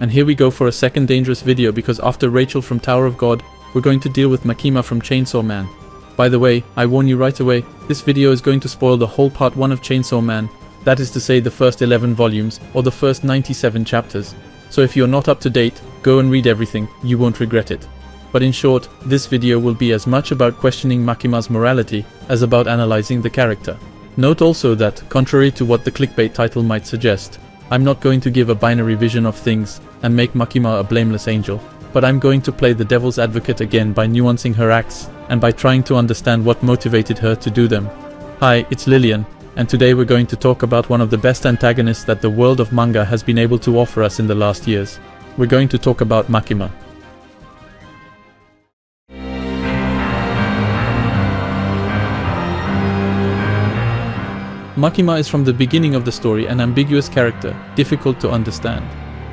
And here we go for a second dangerous video, because after Rachel from Tower of God, we're going to deal with Makima from Chainsaw Man. By the way, I warn you right away, this video is going to spoil the whole part 1 of Chainsaw Man, that is to say the first 11 volumes, or the first 97 chapters. So if you're not up to date, go and read everything, you won't regret it. But in short, this video will be as much about questioning Makima's morality as about analyzing the character. Note also that, contrary to what the clickbait title might suggest, I'm not going to give a binary vision of things and make Makima a blameless angel, but I'm going to play the devil's advocate again by nuancing her acts and by trying to understand what motivated her to do them. Hi, it's Lilian, and today we're going to talk about one of the best antagonists that the world of manga has been able to offer us in the last years. We're going to talk about Makima. Makima is from the beginning of the story an ambiguous character, difficult to understand.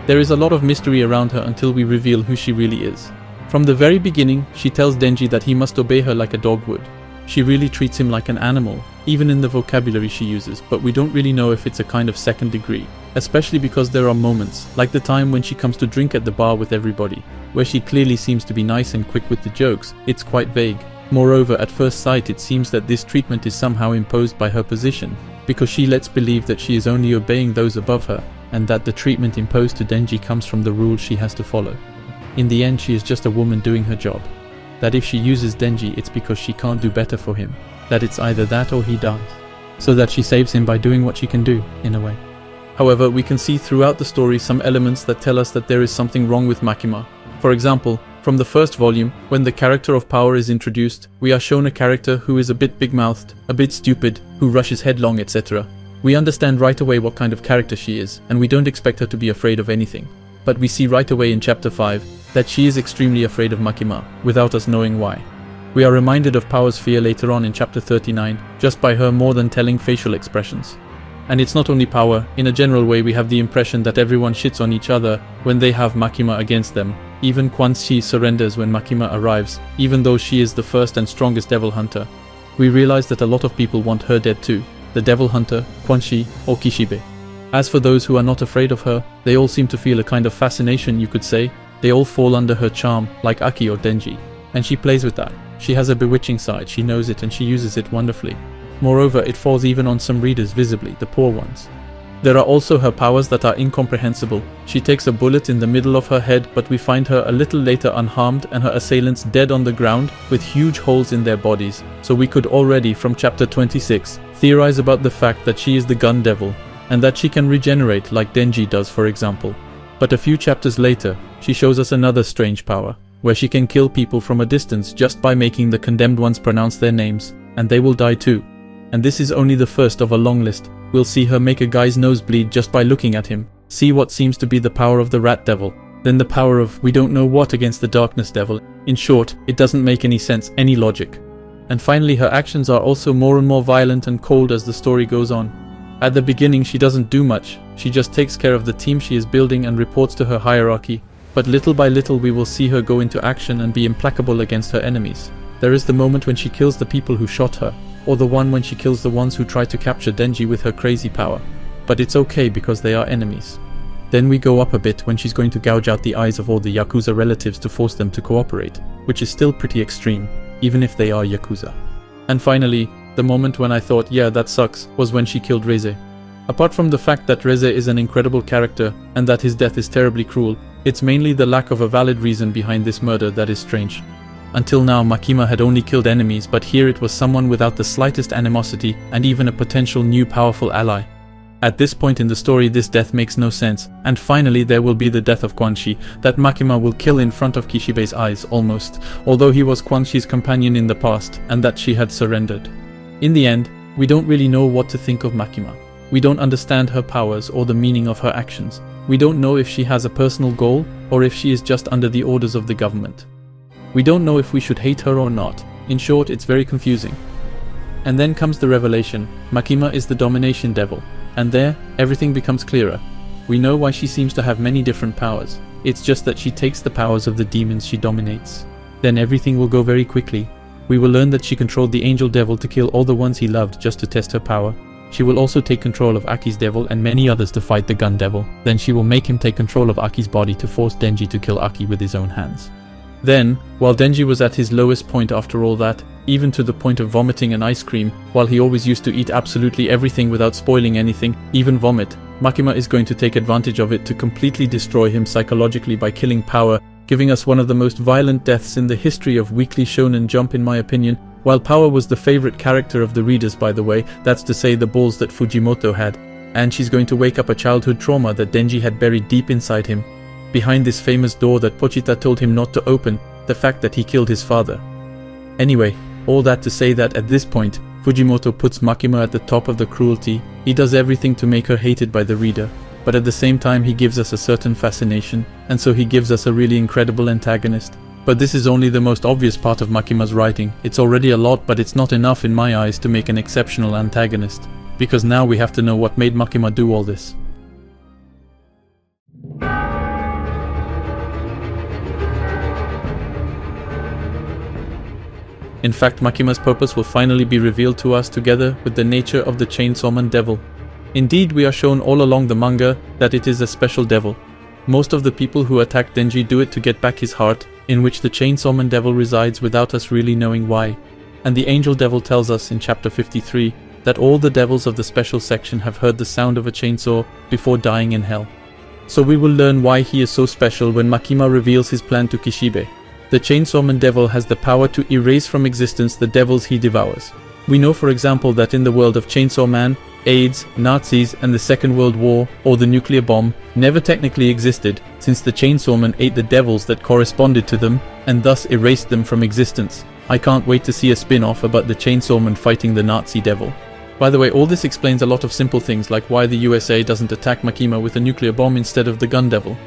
There is a lot of mystery around her until we reveal who she really is. From the very beginning, she tells Denji that he must obey her like a dog would. She really treats him like an animal, even in the vocabulary she uses, but we don't really know if it's a kind of second degree, especially because there are moments, like the time when she comes to drink at the bar with everybody, where she clearly seems to be nice and quick with the jokes. It's quite vague. Moreover, at first sight it seems that this treatment is somehow imposed by her position, because she lets believe that she is only obeying those above her, and that the treatment imposed to Denji comes from the rules she has to follow. In the end, she is just a woman doing her job. That if she uses Denji, it's because she can't do better for him. That it's either that or he dies. So that she saves him by doing what she can do, in a way. However, we can see throughout the story some elements that tell us that there is something wrong with Makima. For example, from the first volume, when the character of power is introduced, we are shown a character who is a bit big-mouthed, a bit stupid, who rushes headlong, etc. We understand right away what kind of character she is, and we don't expect her to be afraid of anything. But we see right away in chapter 5 that she is extremely afraid of Makima, without us knowing why. We are reminded of Power's fear later on in chapter 39, just by her more than telling facial expressions. And it's not only Power. In a general way, we have the impression that everyone shits on each other when they have Makima against them. Even Quan Chi surrenders when Makima arrives, even though she is the first and strongest devil hunter. We realize that a lot of people want her dead too, the devil hunter, Quan Chi, or Kishibe. As for those who are not afraid of her, they all seem to feel a kind of fascination, you could say. They all fall under her charm, like Aki or Denji. And she plays with that. She has a bewitching side, she knows it and she uses it wonderfully. Moreover, it falls even on some readers visibly, the poor ones. There are also her powers that are incomprehensible. She takes a bullet in the middle of her head, but we find her a little later unharmed and her assailants dead on the ground with huge holes in their bodies. So we could already, from chapter 26, theorize about the fact that she is the gun devil, and that she can regenerate like Denji does, for example. But a few chapters later, she shows us another strange power, where she can kill people from a distance just by making the condemned ones pronounce their names, and they will die too. And this is only the first of a long list. We'll see her make a guy's nose bleed just by looking at him, see what seems to be the power of the rat devil, then the power of we don't know what against the darkness devil. In short, it doesn't make any sense, any logic. And finally, her actions are also more and more violent and cold as the story goes on. At the beginning she doesn't do much, she just takes care of the team she is building and reports to her hierarchy, but little by little we will see her go into action and be implacable against her enemies. There is the moment when she kills the people who shot her, or the one when she kills the ones who try to capture Denji with her crazy power. But it's okay because they are enemies. Then we go up a bit when she's going to gouge out the eyes of all the Yakuza relatives to force them to cooperate, which is still pretty extreme, even if they are Yakuza. And finally, the moment when I thought, yeah, that sucks, was when she killed Reze. Apart from the fact that Reze is an incredible character and that his death is terribly cruel, it's mainly the lack of a valid reason behind this murder that is strange. Until now, Makima had only killed enemies, but here it was someone without the slightest animosity and even a potential new powerful ally. At this point in the story, this death makes no sense, and finally there will be the death of Quan Chi, that Makima will kill in front of Kishibe's eyes, almost, although he was Quan Chi's companion in the past, and that she had surrendered. In the end, we don't really know what to think of Makima. We don't understand her powers or the meaning of her actions. We don't know if she has a personal goal, or if she is just under the orders of the government. We don't know if we should hate her or not. In short, it's very confusing. And then comes the revelation. Makima is the domination devil. And there, everything becomes clearer. We know why she seems to have many different powers. It's just that she takes the powers of the demons she dominates. Then everything will go very quickly. We will learn that she controlled the angel devil to kill all the ones he loved just to test her power. She will also take control of Aki's devil and many others to fight the gun devil. Then she will make him take control of Aki's body to force Denji to kill Aki with his own hands. Then, while Denji was at his lowest point after all that, even to the point of vomiting an ice cream, while he always used to eat absolutely everything without spoiling anything, even vomit, Makima is going to take advantage of it to completely destroy him psychologically by killing Power, giving us one of the most violent deaths in the history of Weekly Shonen Jump in my opinion. While Power was the favorite character of the readers, by the way, that's to say the balls that Fujimoto had, and she's going to wake up a childhood trauma that Denji had buried deep inside him. Behind this famous door that Pochita told him not to open, the fact that he killed his father. Anyway, all that to say that at this point, Fujimoto puts Makima at the top of the cruelty. He does everything to make her hated by the reader, but at the same time he gives us a certain fascination, and so he gives us a really incredible antagonist. But this is only the most obvious part of Makima's writing. It's already a lot, but it's not enough in my eyes to make an exceptional antagonist, because now we have to know what made Makima do all this. In fact, Makima's purpose will finally be revealed to us together with the nature of the Chainsaw Man devil. Indeed, we are shown all along the manga that it is a special devil. Most of the people who attack Denji do it to get back his heart, in which the Chainsaw Man devil resides without us really knowing why. And the angel devil tells us in chapter 53 that all the devils of the special section have heard the sound of a chainsaw before dying in hell. So we will learn why he is so special when Makima reveals his plan to Kishibe. The Chainsaw Man devil has the power to erase from existence the devils he devours. We know for example that in the world of Chainsaw Man, AIDS, Nazis and the Second World War, or the nuclear bomb, never technically existed, since the Chainsaw Man ate the devils that corresponded to them, and thus erased them from existence. I can't wait to see a spin-off about the Chainsaw Man fighting the Nazi devil. By the way, all this explains a lot of simple things like why the USA doesn't attack Makima with a nuclear bomb instead of the gun devil.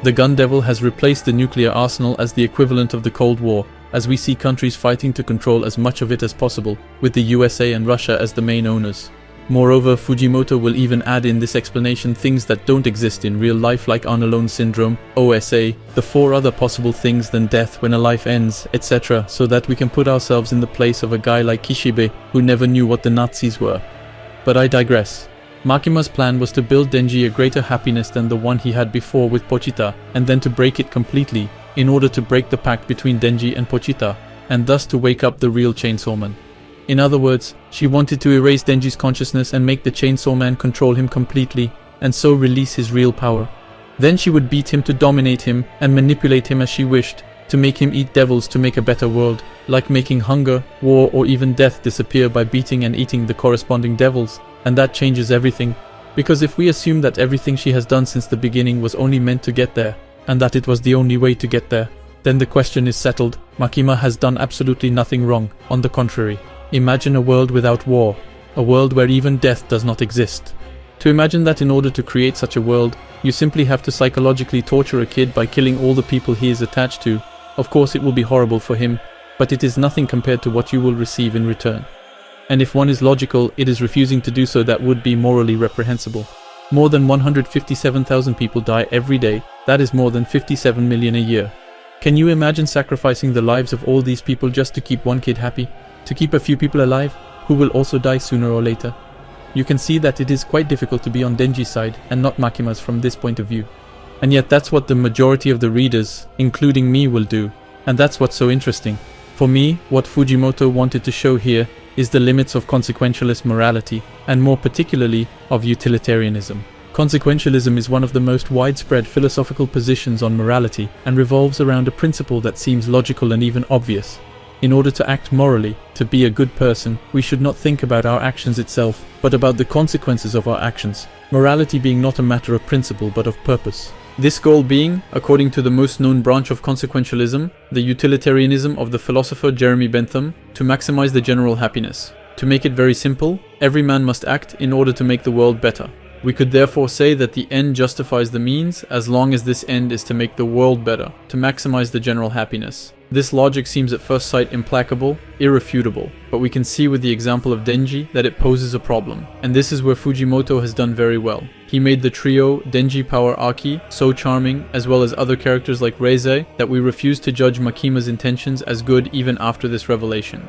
The gun devil has replaced the nuclear arsenal as the equivalent of the Cold War, as we see countries fighting to control as much of it as possible, with the USA and Russia as the main owners. Moreover, Fujimoto will even add in this explanation things that don't exist in real life like Arnalone syndrome, OSA, the 4 other possible things than death when a life ends, etc., so that we can put ourselves in the place of a guy like Kishibe who never knew what the Nazis were. But I digress. Makima's plan was to build Denji a greater happiness than the one he had before with Pochita, and then to break it completely, in order to break the pact between Denji and Pochita, and thus to wake up the real Chainsaw Man. In other words, she wanted to erase Denji's consciousness and make the Chainsaw Man control him completely, and so release his real power. Then she would beat him to dominate him and manipulate him as she wished, to make him eat devils to make a better world, like making hunger, war or even death disappear by beating and eating the corresponding devils. And that changes everything, because if we assume that everything she has done since the beginning was only meant to get there, and that it was the only way to get there, then the question is settled. Makima has done absolutely nothing wrong, on the contrary. Imagine a world without war, a world where even death does not exist. To imagine that in order to create such a world, you simply have to psychologically torture a kid by killing all the people he is attached to. Of course it will be horrible for him, but it is nothing compared to what you will receive in return. And if one is logical, it is refusing to do so that would be morally reprehensible. More than 157,000 people die every day. That is more than 57 million a year. Can you imagine sacrificing the lives of all these people just to keep one kid happy? To keep a few people alive, who will also die sooner or later? You can see that it is quite difficult to be on Denji's side and not Makima's from this point of view. And yet that's what the majority of the readers, including me, will do. And that's what's so interesting. For me, what Fujimoto wanted to show here is the limits of consequentialist morality, and more particularly of utilitarianism. Consequentialism is one of the most widespread philosophical positions on morality and revolves around a principle that seems logical and even obvious. In order to act morally, to be a good person, we should not think about our actions itself, but about the consequences of our actions. Morality being not a matter of principle but of purpose. This goal being, according to the most known branch of consequentialism, the utilitarianism of the philosopher Jeremy Bentham, to maximize the general happiness. To make it very simple, every man must act in order to make the world better. We could therefore say that the end justifies the means as long as this end is to make the world better, to maximize the general happiness. This logic seems at first sight implacable, irrefutable, but we can see with the example of Denji that it poses a problem, and this is where Fujimoto has done very well. He made the trio Denji Power Aki so charming, as well as other characters like Reize, that we refuse to judge Makima's intentions as good even after this revelation.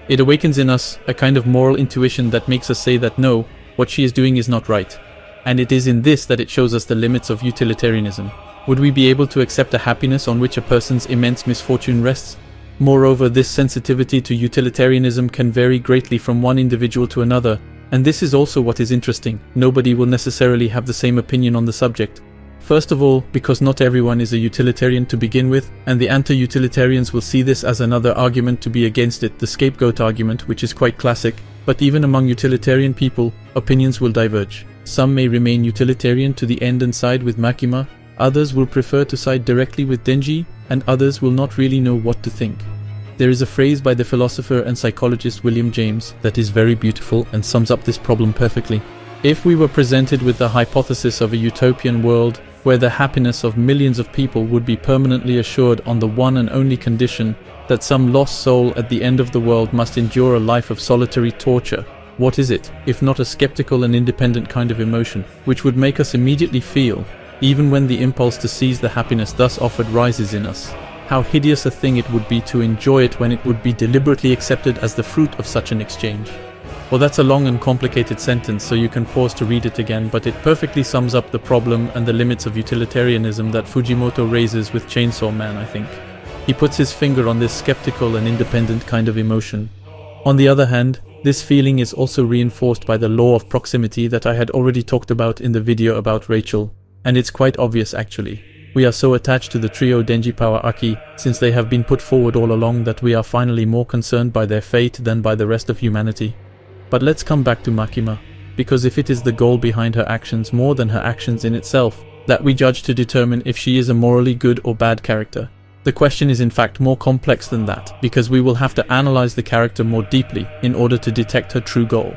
It awakens in us a kind of moral intuition that makes us say that no, What she is doing is not right. And it is in this that it shows us the limits of utilitarianism. Would we be able to accept a happiness on which a person's immense misfortune rests? Moreover, this sensitivity to utilitarianism can vary greatly from one individual to another, and this is also what is interesting. Nobody will necessarily have the same opinion on the subject. First of all, because not everyone is a utilitarian to begin with, and the anti-utilitarians will see this as another argument to be against it, the scapegoat argument, which is quite classic. But even among utilitarian people, opinions will diverge. Some may remain utilitarian to the end and side with Makima, others will prefer to side directly with Denji, and others will not really know what to think. There is a phrase by the philosopher and psychologist William James that is very beautiful and sums up this problem perfectly. If we were presented with the hypothesis of a utopian world where the happiness of millions of people would be permanently assured on the one and only condition that some lost soul at the end of the world must endure a life of solitary torture, what is it, if not a skeptical and independent kind of emotion, which would make us immediately feel, even when the impulse to seize the happiness thus offered rises in us, how hideous a thing it would be to enjoy it when it would be deliberately accepted as the fruit of such an exchange? Well, that's a long and complicated sentence, so you can pause to read it again, but it perfectly sums up the problem and the limits of utilitarianism that Fujimoto raises with Chainsaw Man, I think. He puts his finger on this skeptical and independent kind of emotion. On the other hand, this feeling is also reinforced by the law of proximity that I had already talked about in the video about Rachel, and it's quite obvious actually. We are so attached to the trio Denji Power Aki, since they have been put forward all along, that we are finally more concerned by their fate than by the rest of humanity. But let's come back to Makima, because if it is the goal behind her actions more than her actions in itself that we judge to determine if she is a morally good or bad character, the question is in fact more complex than that, because we will have to analyze the character more deeply in order to detect her true goal.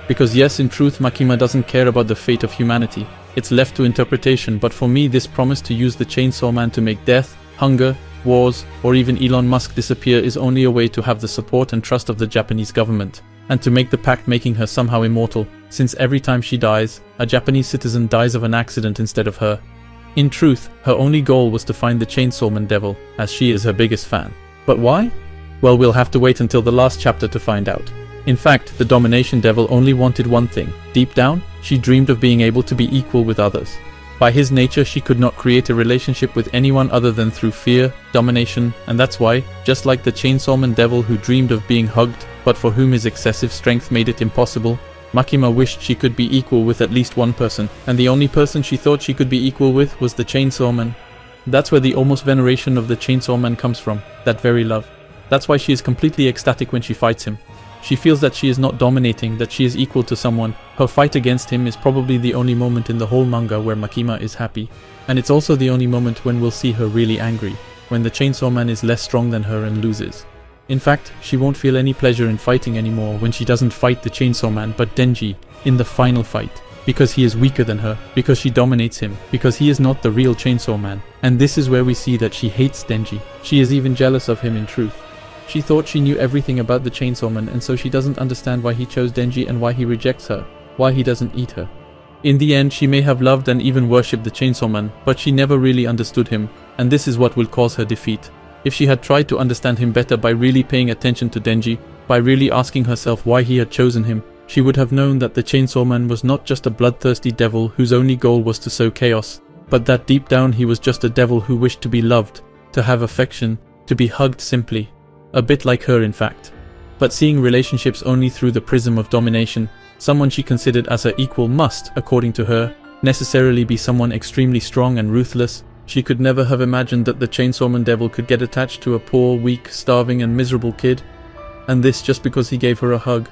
Because yes, in truth, Makima doesn't care about the fate of humanity. It's left to interpretation, but for me this promise to use the Chainsaw Man to make death, hunger, wars, or even Elon Musk disappear is only a way to have the support and trust of the Japanese government, and to make the pact making her somehow immortal, since every time she dies, a Japanese citizen dies of an accident instead of her. In truth, her only goal was to find the Chainsaw Man devil, as she is her biggest fan. But why? Well, we'll have to wait until the last chapter to find out. In fact, the domination devil only wanted one thing. Deep down, she dreamed of being able to be equal with others. By his nature, she could not create a relationship with anyone other than through fear, domination, and that's why, just like the Chainsaw Man devil who dreamed of being hugged, but for whom his excessive strength made it impossible, Makima wished she could be equal with at least one person, and the only person she thought she could be equal with was the Chainsaw Man. That's where the almost veneration of the Chainsaw Man comes from, that very love. That's why she is completely ecstatic when she fights him. She feels that she is not dominating, that she is equal to someone. Her fight against him is probably the only moment in the whole manga where Makima is happy. And it's also the only moment when we'll see her really angry, when the Chainsaw Man is less strong than her and loses. In fact, she won't feel any pleasure in fighting anymore when she doesn't fight the Chainsaw Man but Denji in the final fight. Because he is weaker than her, because she dominates him, because he is not the real Chainsaw Man. And this is where we see that she hates Denji. She is even jealous of him in truth. She thought she knew everything about the Chainsaw Man, and so she doesn't understand why he chose Denji and why he rejects her, why he doesn't eat her. In the end, she may have loved and even worshipped the Chainsaw Man, but she never really understood him, and this is what will cause her defeat. If she had tried to understand him better by really paying attention to Denji, by really asking herself why he had chosen him, she would have known that the Chainsaw Man was not just a bloodthirsty devil whose only goal was to sow chaos, but that deep down he was just a devil who wished to be loved, to have affection, to be hugged simply. A bit like her, in fact. But seeing relationships only through the prism of domination, someone she considered as her equal must, according to her, necessarily be someone extremely strong and ruthless. She could never have imagined that the Chainsaw Man devil could get attached to a poor, weak, starving and miserable kid. And this just because he gave her a hug.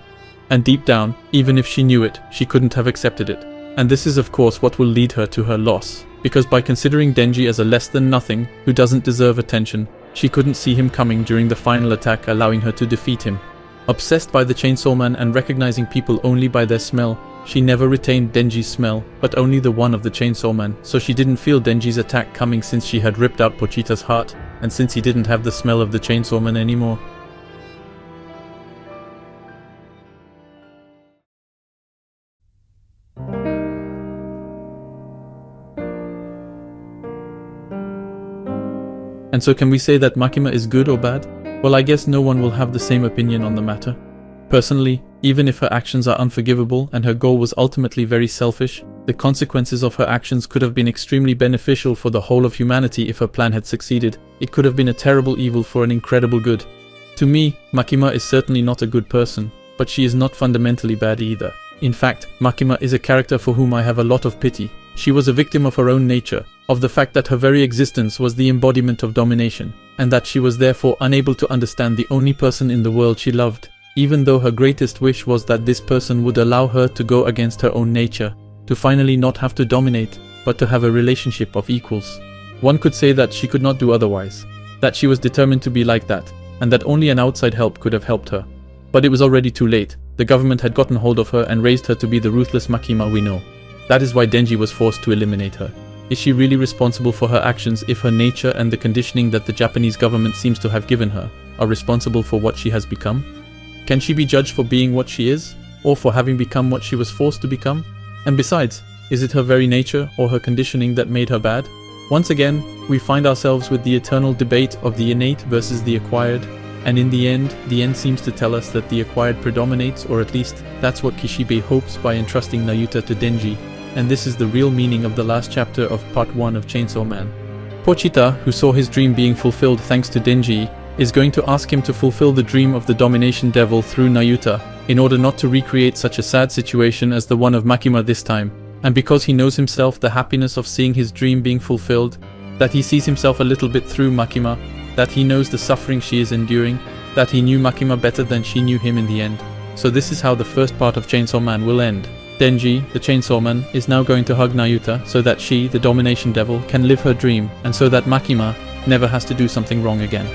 And deep down, even if she knew it, she couldn't have accepted it. And this is of course what will lead her to her loss. Because by considering Denji as a less than nothing, who doesn't deserve attention, she couldn't see him coming during the final attack, allowing her to defeat him. Obsessed by the Chainsaw Man and recognizing people only by their smell, she never retained Denji's smell, but only the one of the Chainsaw Man, so she didn't feel Denji's attack coming since she had ripped out Pochita's heart, and since he didn't have the smell of the Chainsaw Man anymore. And so can we say that Makima is good or bad? Well, I guess no one will have the same opinion on the matter. Personally, even if her actions are unforgivable and her goal was ultimately very selfish, the consequences of her actions could have been extremely beneficial for the whole of humanity if her plan had succeeded. It could have been a terrible evil for an incredible good. To me, Makima is certainly not a good person, but she is not fundamentally bad either. In fact, Makima is a character for whom I have a lot of pity. She was a victim of her own nature, of the fact that her very existence was the embodiment of domination, and that she was therefore unable to understand the only person in the world she loved, even though her greatest wish was that this person would allow her to go against her own nature, to finally not have to dominate, but to have a relationship of equals. One could say that she could not do otherwise, that she was determined to be like that, and that only an outside help could have helped her. But it was already too late. The government had gotten hold of her and raised her to be the ruthless Makima we know. That is why Denji was forced to eliminate her. Is she really responsible for her actions if her nature and the conditioning that the Japanese government seems to have given her are responsible for what she has become? Can she be judged for being what she is, or for having become what she was forced to become? And besides, is it her very nature or her conditioning that made her bad? Once again, we find ourselves with the eternal debate of the innate versus the acquired, and in the end seems to tell us that the acquired predominates, or at least that's what Kishibe hopes by entrusting Nayuta to Denji, and this is the real meaning of the last chapter of Part 1 of Chainsaw Man. Pochita, who saw his dream being fulfilled thanks to Denji, is going to ask him to fulfill the dream of the domination devil through Nayuta, in order not to recreate such a sad situation as the one of Makima this time, and because he knows himself the happiness of seeing his dream being fulfilled, that he sees himself a little bit through Makima, that he knows the suffering she is enduring, that he knew Makima better than she knew him in the end. So this is how the first part of Chainsaw Man will end. Denji, the Chainsaw Man, is now going to hug Nayuta so that she, the domination devil, can live her dream, and so that Makima never has to do something wrong again.